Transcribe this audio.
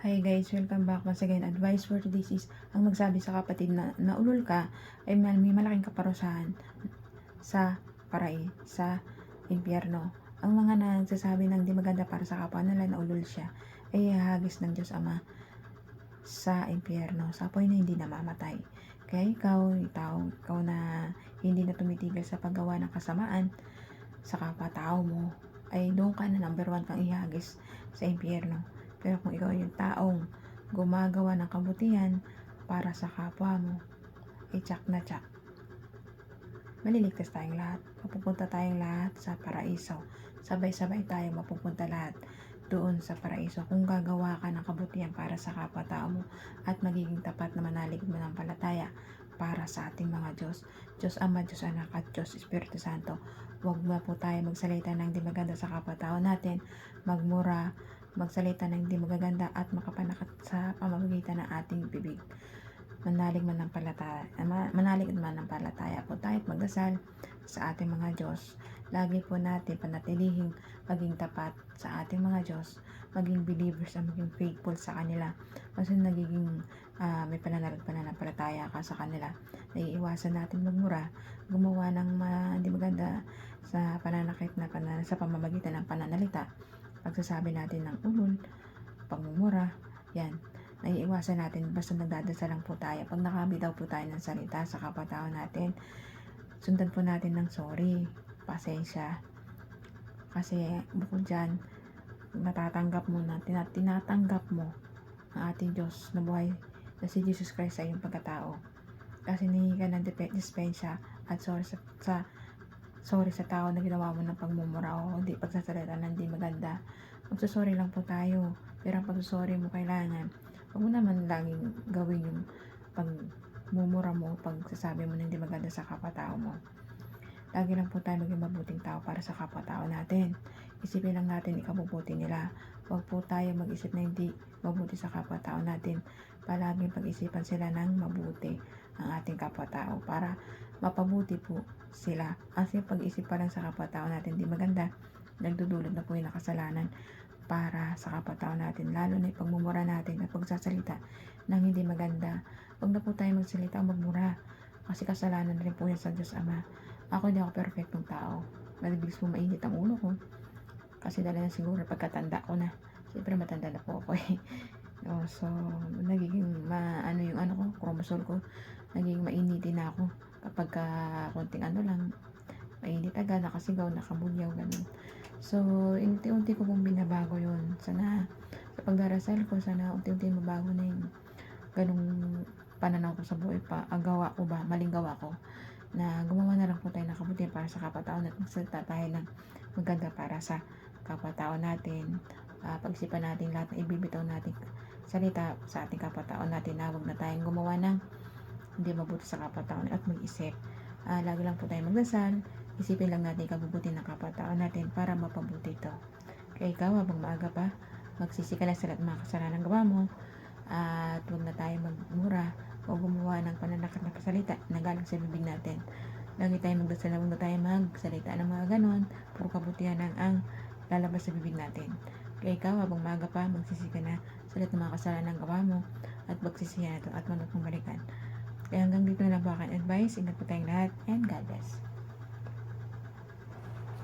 Hi guys, welcome back once again. Advice for today's is, ang magsabi sa kapatid na naulol ka ay may malaking kaparusahan sa impyerno. Ang mga nagsasabi ng di maganda para sa kapwa nila naulol siya ay hahagis ng Diyos Ama sa impyerno, sa apoy na hindi namamatay. Kaya ikaw na hindi na tumitigil sa paggawa ng kasamaan sa kapwa-tao mo, ay doon ka na number 1 kang ihagis sa impyerno. Pero kung ikaw yung taong gumagawa ng kabutihan para sa kapwa mo, ay tsak na tsak, maliligtas tayong lahat. Mapupunta tayong lahat sa paraiso. Sabay-sabay tayong mapupunta lahat doon sa paraiso kung gagawa ka ng kabutihan para sa kapwa-tao mo at magiging tapat na manalig mo ng palataya para sa ating mga Diyos. Diyos Ama, Diyos Anak at Diyos Espiritu Santo. Huwag na po tayo magsalita ng di maganda sa kapwa-tao natin, magmura, magsalita ng di magaganda at makapanakit sa pamamagitan ng ating bibig. Manalig at manampalataya po tayo at magdasal sa ating mga Diyos. Lagi po natin panatilihing maging tapat sa ating mga Diyos, maging believers at maging faithful sa kanila. Kasi nagiging may pananampalataya ka sa kanila. Naiiwasan natin magmura, gumawa ng di maganda sa pananakit sa pamamagitan ng pananalita, pagsasabi natin ng ulol, pagmumura, yan. Naiiwasan natin basta nagdadasal lang po tayo. Pag nakabitaw po tayo ng salita sa kapwa-tao natin, sundan po natin ng sorry, pasensya. Kasi bukod dyan, tinatanggap mo ang ating Diyos na buhay na si Jesus Christ sa iyong pagkatao. Kasi nahingi ka ng dispensya at sorry sa tao na ginawa mo ng pagmumura o hindi pagsasalita ng di maganda. Magsusorry lang po tayo. Pero ang pagsusorry mo kailangan, huwag mo naman laging gawin yung pagmumura mo, pagsasabi mo ng di maganda sa kapwa-tao mo. Lagi lang po tayo maging mabuting tao para sa kapwa-tao natin. Isipin lang natin ikabubuti nila. Huwag po tayo mag-isip na hindi mabuti sa kapwa-tao natin. Palaging pag-isipan sila ng mabuti ang ating kapwa-tao para mapabuti po sila. Kasi pag-isip pa lang sa kapwa-tao natin di maganda, nagdudulot na po yung kasalanan para sa kapwa-tao natin, lalo na yung pagmumura natin at pagsasalita ng hindi maganda. Huwag na po tayo magsalita o magmura kasi kasalanan rin po yan sa Diyos Ama. Ako hindi ako perfectong tao, mabilis po mainit ang ulo ko kasi dala na siguro pagkatanda ko na. Siyempre matanda na po ako eh. So nagiging yung chromosome ko, nagiging mainitin na ako kapag konting lang, mainit agad, nakasigaw, nakabulyaw, ganun. So unti-unti ko pong binabago yun. Sana sa pagdarasal ko, sana unti-unti mabago na yung ganung pananaw ko sa buhay pa. Ang gawa ko ba, maling gawa ko, na gumawa na lang po tayo ng kabutihan para sa kapwa-tao at magsalita tayo ng maganda para sa kapwa-tao natin. Pag-isipan natin lahat na ibibitaw natin salita sa ating kapwa-tao natin, na huwag na tayong gumawa ng hindi mabuti sa kapwa-tao at mag-isip. Lagi lang po tayo magdasal, isipin lang natin ikabubuti ng kapwa-tao natin para mapabuti ito. Kaya ikaw, habang maaga pa, magsisi ka na sa lahat ng mga kasalanan gawa mo, at huwag na tayo magmura o gumawa ng pananakit na pasalita na galing sa bibig natin. Lagi tayo magdasal, huwag na tayo magsalita ng mga ganon, puro kabutihan ang lalabas sa bibig natin. Kaya ikaw, habang maaga pa, magsisi ka na sa lahat ng mga kasalanan gawa mo at magsisihan na ito at manatong balikan. Kaya hanggang dito na lang po aking advice. Ingat po tayong lahat and God bless.